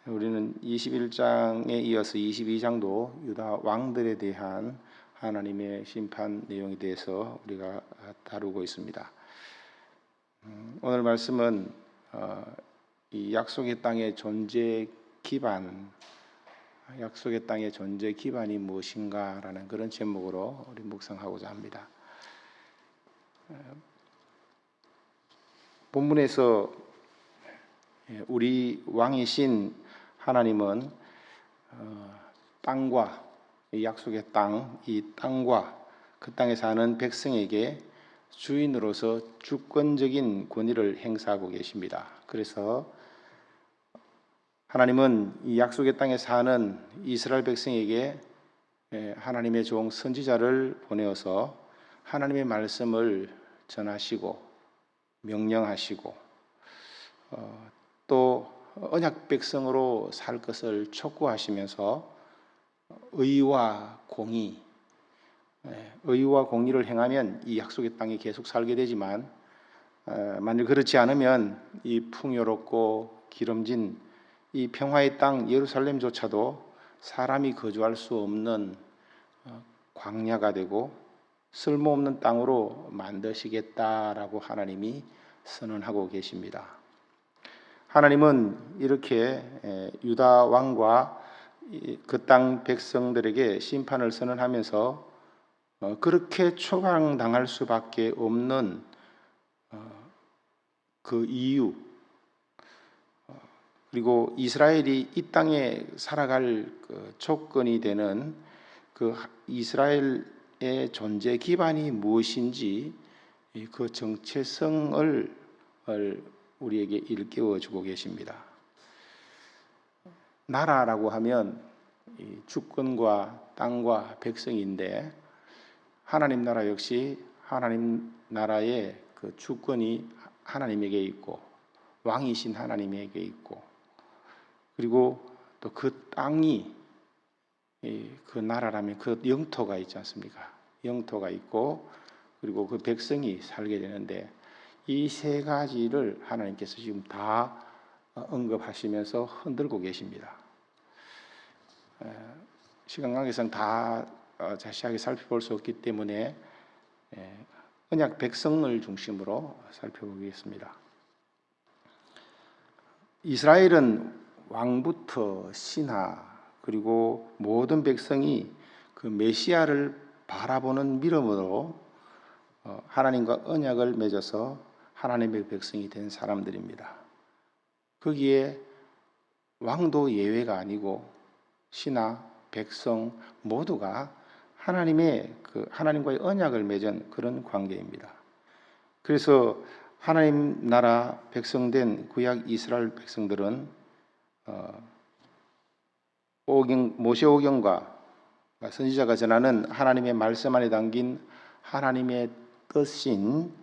우리는 21장에 이어서 22장도 유다 왕들에 대한 하나님의 심판 내용에 대해서 우리가 다루고 있습니다. 오늘 말씀은 이 약속의 땅의 존재 기반, 약속의 땅의 존재 기반이 무엇인가라는 그런 제목으로 우리 묵상하고자 합니다. 본문에서 우리 왕이신 하나님은 땅과 이 약속의 땅, 이 땅과 그 땅에 사는 백성에게 주인으로서 주권적인 권위를 행사하고 계십니다. 그래서 하나님은 이 약속의 땅에 사는 이스라엘 백성에게 하나님의 종 선지자를 보내어서 하나님의 말씀을 전하시고 명령하시고 또 언약 백성으로 살 것을 촉구하시면서 의와 공의를 행하면 이 약속의 땅에 계속 살게 되지만 만일 그렇지 않으면 이 풍요롭고 기름진 이 평화의 땅 예루살렘조차도 사람이 거주할 수 없는 광야가 되고 쓸모없는 땅으로 만드시겠다라고 하나님이 선언하고 계십니다. 하나님은 이렇게 유다 왕과 그 땅 백성들에게 심판을 선언하면서 그렇게 초강당할 수밖에 없는 그 이유, 그리고 이스라엘이 이 땅에 살아갈 그 조건이 되는 그 이스라엘의 존재 기반이 무엇인지 그 정체성을 우리에게 일깨워 주고 계십니다. 나라라고 하면 주권과 땅과 백성인데 하나님 나라 역시 하나님 나라의 그 주권이 하나님에게 있고 왕이신 하나님에게 있고 그리고 또 그 땅이 그 나라라면 그 영토가 있지 않습니까? 영토가 있고 그리고 그 백성이 살게 되는데 이 세 가지를 하나님께서 지금 다 언급하시면서 흔들고 계십니다. 시간 관계상 다 자세하게 살펴볼 수 없기 때문에 언약 백성을 중심으로 살펴보겠습니다. 이스라엘은 왕부터 신하 그리고 모든 백성이 그 메시아를 바라보는 믿음으로 하나님과 언약을 맺어서 하나님의 백성이 된 사람들입니다. 거기에 왕도 예외가 아니고 신하, 백성 모두가 하나님과의 언약을 맺은 그런 관계입니다. 그래서 하나님 나라 백성된 구약 이스라엘 백성들은 모세오경과 선지자가 전하는 하나님의 말씀 안에 담긴 하나님의 뜻인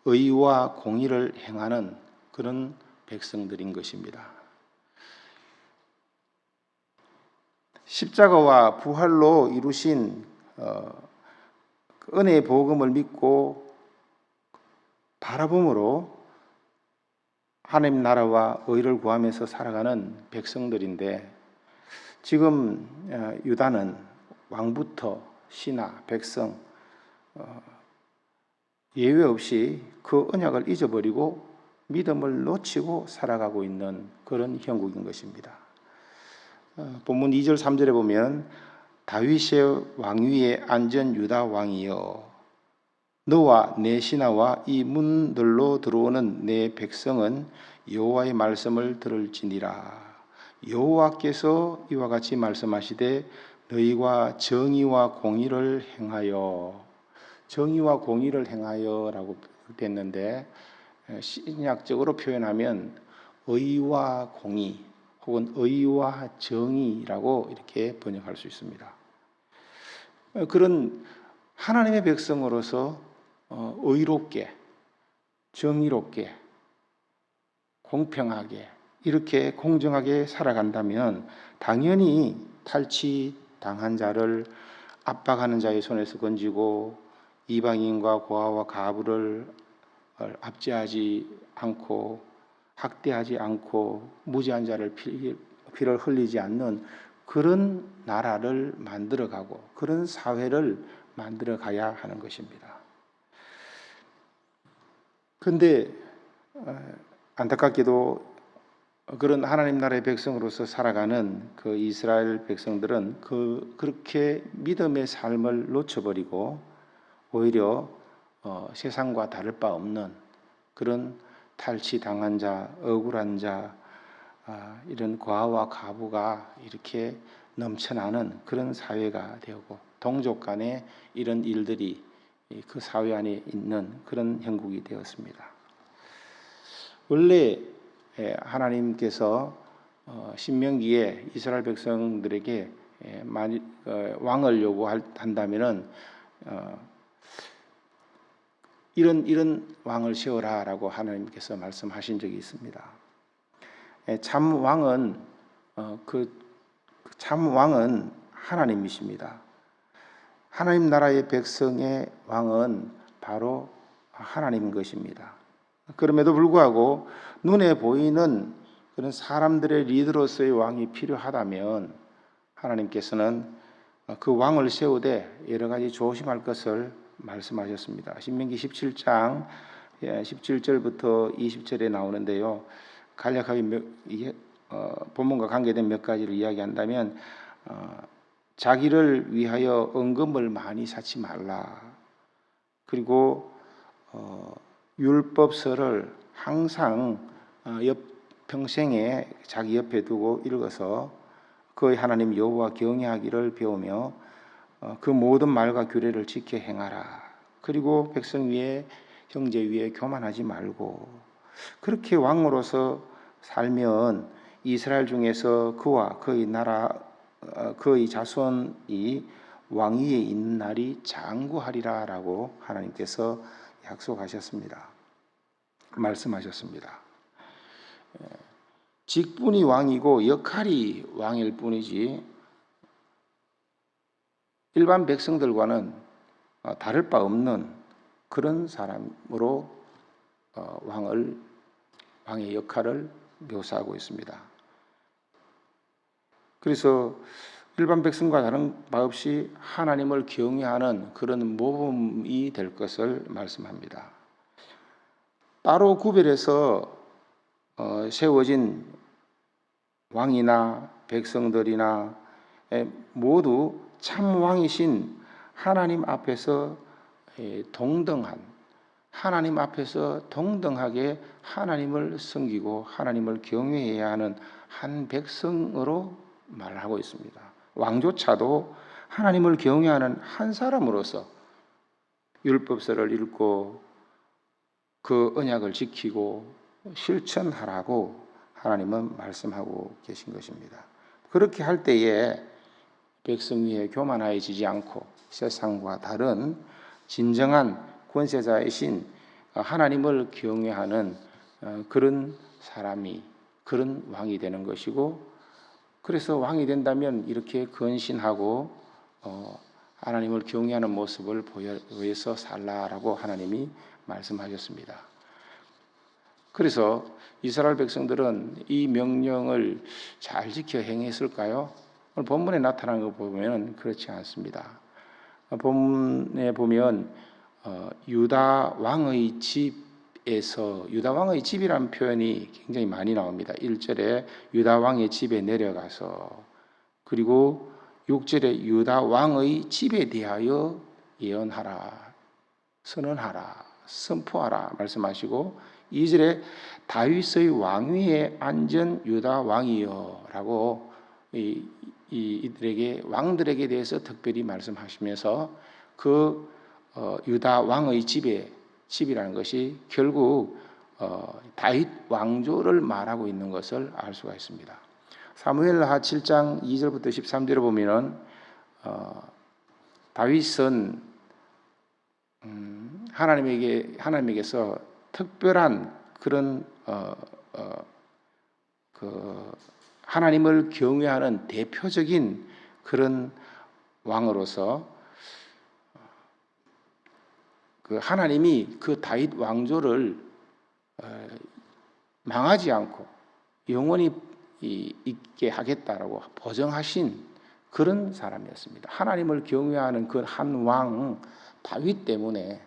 의와 공의를 행하는 그런 백성들인 것입니다. 십자가와 부활로 이루신 은혜의 복음을 믿고 바라봄으로 하나님 나라와 의를 구하면서 살아가는 백성들인데 지금 유다는 왕부터 신하, 백성 예외 없이 그 언약을 잊어버리고 믿음을 놓치고 살아가고 있는 그런 형국인 것입니다. 본문 2절 3절에 보면 다윗의 왕위에 앉은 유다 왕이여 너와 내 신하와 이 문들로 들어오는 내 백성은 여호와의 말씀을 들을지니라. 여호와께서 이와 같이 말씀하시되 너희가 정의와 공의를 행하여 정의와 공의를 행하여라고 됐는데 신약적으로 표현하면 의와 공의 혹은 의와 정의라고 이렇게 번역할 수 있습니다. 그런 하나님의 백성으로서 의롭게, 정의롭게, 공평하게 이렇게 공정하게 살아간다면 당연히 탈취당한 자를 압박하는 자의 손에서 건지고 이방인과 고아와 가부를 압제하지 않고 학대하지 않고 무지한 자를 피를 흘리지 않는 그런 나라를 만들어가고 그런 사회를 만들어가야 하는 것입니다. 그런데 안타깝게도 그런 하나님 나라의 백성으로서 살아가는 그 이스라엘 백성들은 그렇게 믿음의 삶을 놓쳐버리고 오히려 세상과 다를 바 없는 그런 탈취당한 자, 억울한 자, 이런 과와 가부가 이렇게 넘쳐나는 그런 사회가 되고 동족 간에 이런 일들이 그 사회 안에 있는 그런 형국이 되었습니다. 원래 하나님께서 신명기에 이스라엘 백성들에게 왕을 요구한다면은 이런 왕을 세워라라고 하나님께서 말씀하신 적이 있습니다. 참 왕은 참 왕은 하나님이십니다. 하나님 나라의 백성의 왕은 바로 하나님인 것입니다. 그럼에도 불구하고 눈에 보이는 그런 사람들의 리더로서의 왕이 필요하다면 하나님께서는 그 왕을 세우되 여러 가지 조심할 것을 말씀하셨습니다. 신명기 17장 17절부터 20절에 나오는데요. 간략하게 본문과 관계된 몇 가지를 이야기한다면 자기를 위하여 언금을 많이 쌓지 말라. 그리고 율법서를 항상 평생에 자기 옆에 두고 읽어서 그의 하나님 여호와 경외하기를 배우며 그 모든 말과 규례를 지켜 행하라. 그리고 백성 위에 형제 위에 교만하지 말고 그렇게 왕으로서 살면 이스라엘 중에서 그와 그의 나라 그의 자손이 왕위에 있는 날이 장구하리라라고 하나님께서 약속하셨습니다. 말씀하셨습니다. 직분이 왕이고 역할이 왕일 뿐이지 일반 백성들과는 다를 바 없는 그런 사람으로 왕의 역할을 묘사하고 있습니다. 그래서 일반 백성과 다른 바 없이 하나님을 경외하는 그런 모범이 될 것을 말씀합니다. 따로 구별해서 세워진 왕이나 백성들이나 모두 참 왕이신 하나님 앞에서 동등한 하나님 앞에서 동등하게 하나님을 섬기고 하나님을 경외해야 하는 한 백성으로 말하고 있습니다. 왕조차도 하나님을 경외하는 한 사람으로서 율법서를 읽고 그 언약을 지키고 실천하라고 하나님은 말씀하고 계신 것입니다. 그렇게 할 때에 백성 위에 교만해지지 않고 세상과 다른 진정한 권세자이신 하나님을 경외하는 그런 사람이 그런 왕이 되는 것이고 그래서 왕이 된다면 이렇게 근신하고 하나님을 경외하는 모습을 보여서 살라라고 하나님이 말씀하셨습니다. 그래서 이스라엘 백성들은 이 명령을 잘 지켜 행했을까요? 오늘 본문에 나타난 거 보면 그렇지 않습니다. 본문에 보면 유다 왕의 집에서 유다 왕의 집이라는 표현이 굉장히 많이 나옵니다. 1절에 유다 왕의 집에 내려가서 그리고 6절에 유다 왕의 집에 대하여 예언하라, 선언하라, 선포하라 말씀하시고 2절에 다윗의 왕위에 앉은 유다 왕이여 라고 이들에게 왕들에게 대해서 특별히 말씀하시면서 그 유다 왕의 집이라는 것이 결국 다윗 왕조를 말하고 있는 것을 알 수가 있습니다. 사무엘하 7장 2절부터 13절을 보면은 다윗은 하나님에게서 특별한 그런 하나님을 경외하는 대표적인 그런 왕으로서 그 하나님이 그 다윗 왕조를 망하지 않고 영원히 있게 하겠다라고 보증하신 그런 사람이었습니다. 하나님을 경외하는 그 한 왕 다윗 때문에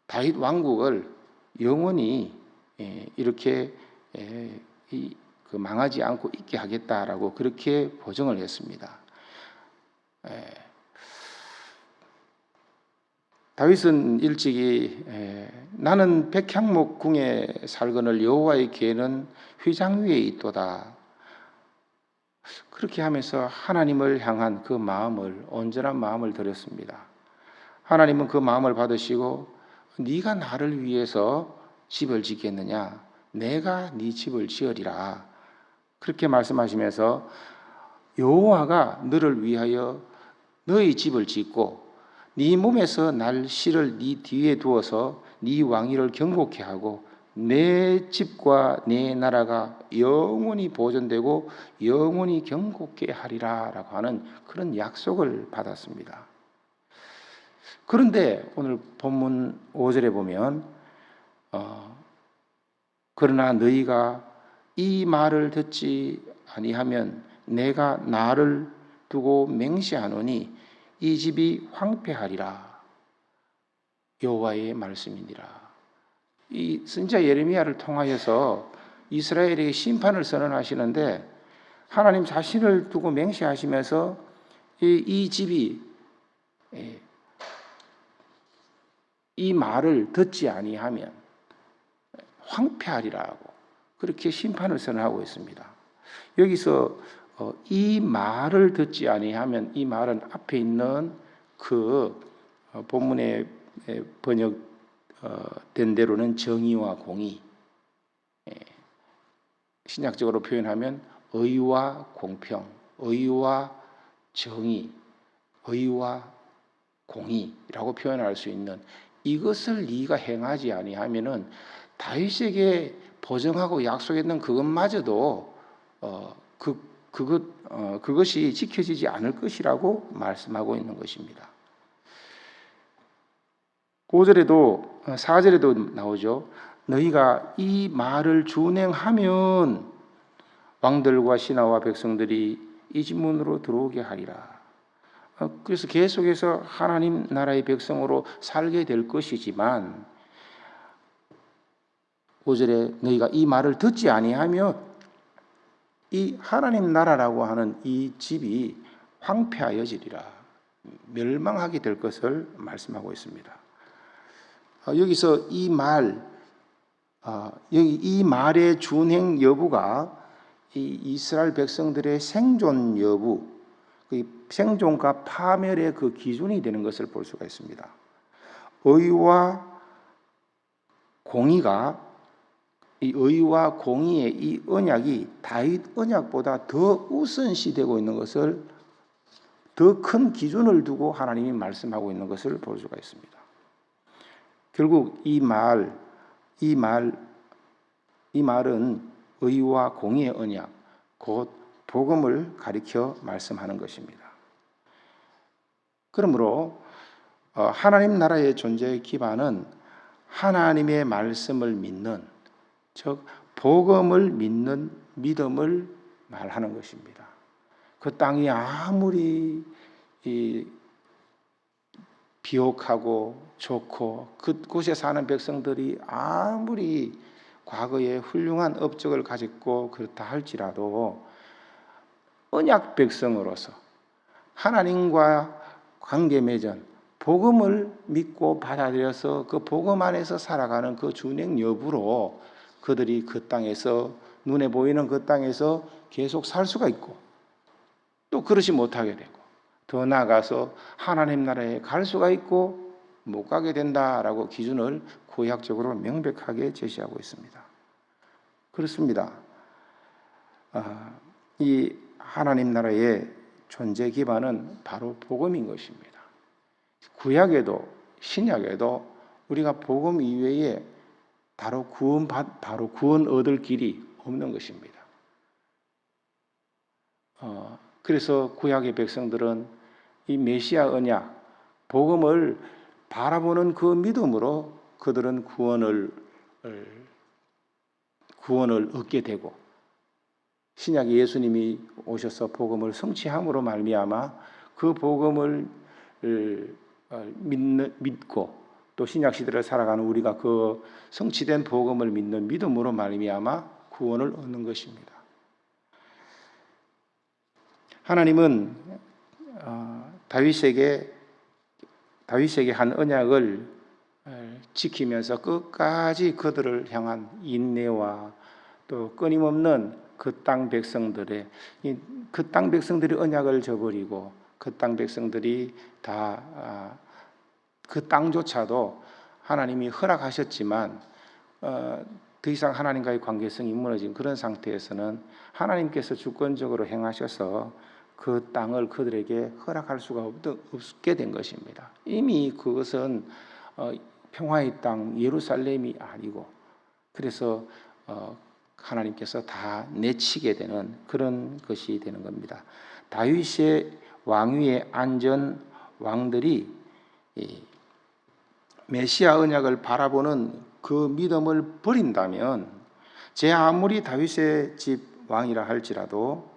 다윗 왕국을 영원히 이렇게 망하지 않고 있게 하겠다라고 그렇게 보증을 했습니다. 다윗은 일찍이 나는 백향목 궁에 살거늘 여호와의 계는 휘장 위에 있도다. 그렇게 하면서 하나님을 향한 그 마음을, 온전한 마음을 드렸습니다. 하나님은 그 마음을 받으시고 네가 나를 위해서 집을 짓겠느냐? 내가 네 집을 지으리라. 그렇게 말씀하시면서 여호와가 너를 위하여 너의 집을 짓고 네 몸에서 날 실을 네 뒤에 두어서 네 왕위를 경고케 하고 내 집과 내 나라가 영원히 보존되고 영원히 경고케 하리라 라고 하는 그런 약속을 받았습니다. 그런데 오늘 본문 5절에 보면 그러나 너희가 이 말을 듣지 아니하면 내가 나를 두고 맹세하노니 이 집이 황폐하리라. 여호와의 말씀이니라. 이 선지자 예레미야를 통하여서 이스라엘에게 심판을 선언하시는데 하나님 자신을 두고 맹세하시면서 이 집이 이 말을 듣지 아니하면 황폐하리라고 그렇게 심판을 선언하고 있습니다. 여기서 이 말을 듣지 아니하면 이 말은 앞에 있는 그 본문의 번역된 대로는 정의와 공의, 신약적으로 표현하면 의와 공평, 의와 정의, 의와 공의라고 표현할 수 있는 이것을 네가 행하지 아니하면은 다윗에게 보증하고 약속했던 그것마저도 그것이 지켜지지 않을 것이라고 말씀하고 있는 것입니다. 5절에도 4절에도 나오죠. 너희가 이 말을 준행하면 왕들과 신하와 백성들이 이 집 문으로 들어오게 하리라. 그래서 계속해서 하나님 나라의 백성으로 살게 될 것이지만 5절에 너희가 이 말을 듣지 아니하면 이 하나님 나라라고 하는 이 집이 황폐하여지리라. 멸망하게 될 것을 말씀하고 있습니다. 여기서 이 말의 준행 여부가 이 이스라엘 백성들의 생존 여부, 그 생존과 파멸의 그 기준이 되는 것을 볼 수가 있습니다. 의와 공의가 이 의와 공의의 이 언약이 다윗 언약보다 더 우선시되고 있는 것을 더 큰 기준을 두고 하나님이 말씀하고 있는 것을 볼 수가 있습니다. 결국 이 말은 의와 공의의 언약, 곧 복음을 가리켜 말씀하는 것입니다. 그러므로 하나님 나라의 존재의 기반은 하나님의 말씀을 믿는, 즉 복음을 믿는 믿음을 말하는 것입니다. 그 땅이 아무리 비옥하고 좋고 그곳에 사는 백성들이 아무리 과거에 훌륭한 업적을 가졌고 그렇다 할지라도 언약 백성으로서 하나님과 관계 맺은 복음을 믿고 받아들여서 그 복음 안에서 살아가는 그 준행 여부로 그들이 그 땅에서 눈에 보이는 그 땅에서 계속 살 수가 있고 또 그러지 못하게 되고 더 나아가서 하나님 나라에 갈 수가 있고 못 가게 된다라고 기준을 구약적으로 명백하게 제시하고 있습니다. 그렇습니다. 이 하나님 나라의 존재 기반은 바로 복음인 것입니다. 구약에도 신약에도 우리가 복음 이외에 바로 구원 얻을 길이 없는 것입니다. 그래서 구약의 백성들은 이 메시아 언약, 복음을 바라보는 그 믿음으로 그들은 구원을 얻게 되고 신약의 예수님이 오셔서 복음을 성취함으로 말미암아 그 복음을 믿고 또 신약 시대를 살아가는 우리가 그 성취된 복음을 믿는 믿음으로 말미암아 구원을 얻는 것입니다. 하나님은 다윗에게 한 언약을 지키면서 끝까지 그들을 향한 인내와 또 끊임없는 그 땅 백성들의 언약을 저버리고 그 땅 백성들이 다 그 땅조차도 하나님이 허락하셨지만 더 이상 하나님과의 관계성이 무너진 그런 상태에서는 하나님께서 주권적으로 행하셔서 그 땅을 그들에게 허락할 수가 없게 된 것입니다. 이미 그것은 평화의 땅 예루살렘이 아니고 그래서 하나님께서 다 내치게 되는 그런 것이 되는 겁니다. 다윗의 왕위에 앉은 왕들이 메시아 언약을 바라보는 그 믿음을 버린다면 제 아무리 다윗의 집 왕이라 할지라도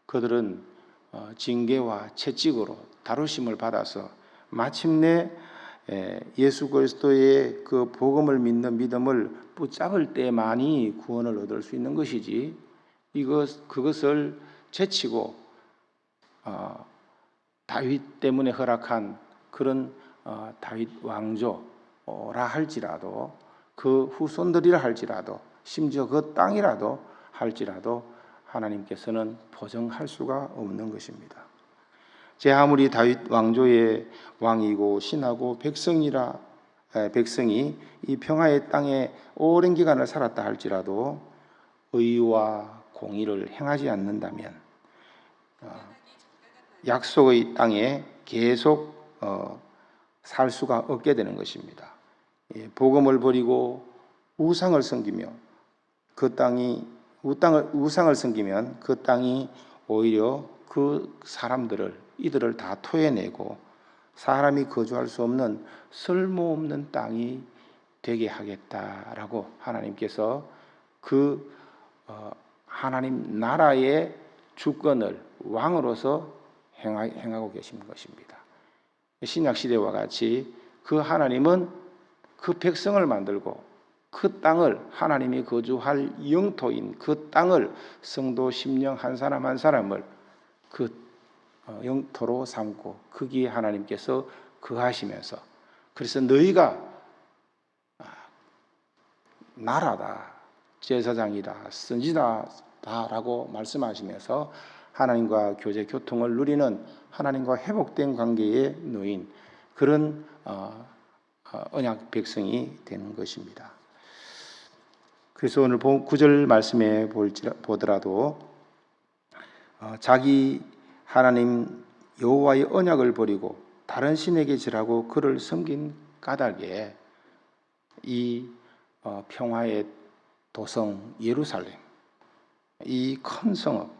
그들은 징계와 채찍으로 다루심을 받아서 마침내 예수 그리스도의 그 복음을 믿는 믿음을 붙잡을 때만이 구원을 얻을 수 있는 것이지 그것을 제치고 다윗 때문에 허락한 그런 다윗 왕조라 할지라도 그 후손들이라 할지라도 심지어 그 땅이라도 할지라도 하나님께서는 보정할 수가 없는 것입니다. 제 아무리 다윗 왕조의 왕이고 신하고 백성이 이 평화의 땅에 오랜 기간을 살았다 할지라도 의와 공의를 행하지 않는다면 약속의 땅에 계속 살 수가 없게 되는 것입니다. 복음을 버리고 우상을 섬기며 우상을 섬기면 그 땅이 오히려 그 이들을 다 토해내고 사람이 거주할 수 없는 쓸모없는 땅이 되게 하겠다라고 하나님께서 그 하나님 나라의 주권을 왕으로서 행하고 계신 것입니다. 신약 시대와 같이 그 하나님은 그 백성을 만들고 그 땅을 하나님이 거주할 영토인 그 땅을 성도 심령 한 사람 한 사람을 그 영토로 삼고 거기에 하나님께서 거하시면서 그래서 너희가 나라다, 제사장이다, 선지자다라고 말씀하시면서 하나님과 교제 교통을 누리는 하나님과 회복된 관계에 놓인 그런 언약 백성이 되는 것입니다. 그래서 오늘 9절 말씀에 보더라도 자기 하나님 여호와의 언약을 버리고 다른 신에게 절하고 그를 섬긴 까닭에 이 평화의 도성 예루살렘 이 큰 성읍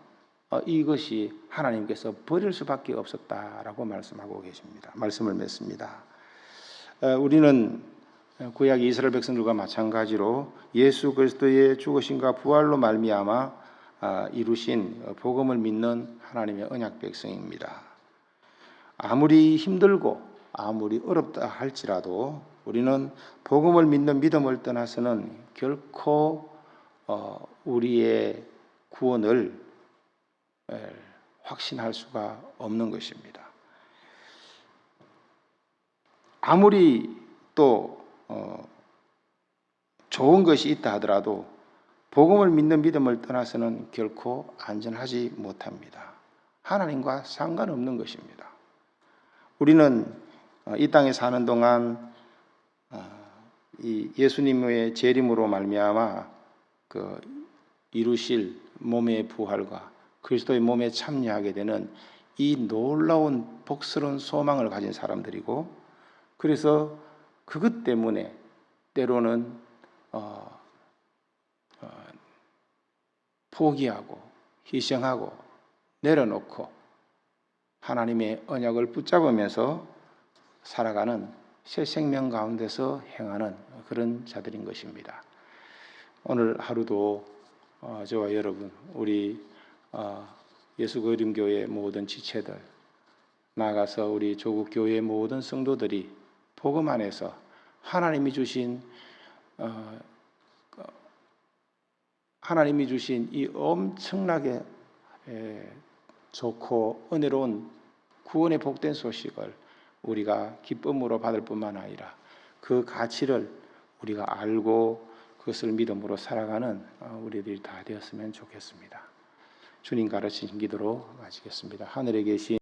이것이 하나님께서 버릴 수밖에 없었다라고 말씀하고 계십니다. 말씀을 맺습니다. 우리는 구약 이스라엘 백성들과 마찬가지로 예수 그리스도의 죽으심과 부활로 말미암아 이루신 복음을 믿는 하나님의 언약 백성입니다. 아무리 힘들고 아무리 어렵다 할지라도 우리는 복음을 믿는 믿음을 떠나서는 결코 우리의 구원을 확신할 수가 없는 것입니다. 아무리 또 좋은 것이 있다 하더라도 복음을 믿는 믿음을 떠나서는 결코 안전하지 못합니다. 하나님과 상관없는 것입니다. 우리는 이 땅에 사는 동안 이 예수님의 재림으로 말미암아 그 이루실 몸의 부활과 그리스도의 몸에 참여하게 되는 이 놀라운 복스러운 소망을 가진 사람들이고 그래서 그것 때문에 때로는 포기하고 희생하고 내려놓고 하나님의 언약을 붙잡으면서 살아가는 새 생명 가운데서 행하는 그런 자들인 것입니다. 오늘 하루도 저와 여러분 우리 예수 그림 교회 모든 지체들, 나아가서 우리 조국 교회 모든 성도들이 복음 안에서 하나님이 주신 이 엄청나게 좋고 은혜로운 구원의 복된 소식을 우리가 기쁨으로 받을 뿐만 아니라 그 가치를 우리가 알고 그것을 믿음으로 살아가는 우리들이 다 되었으면 좋겠습니다. 주님 가르치신 기도로 마치겠습니다. 하늘에 계신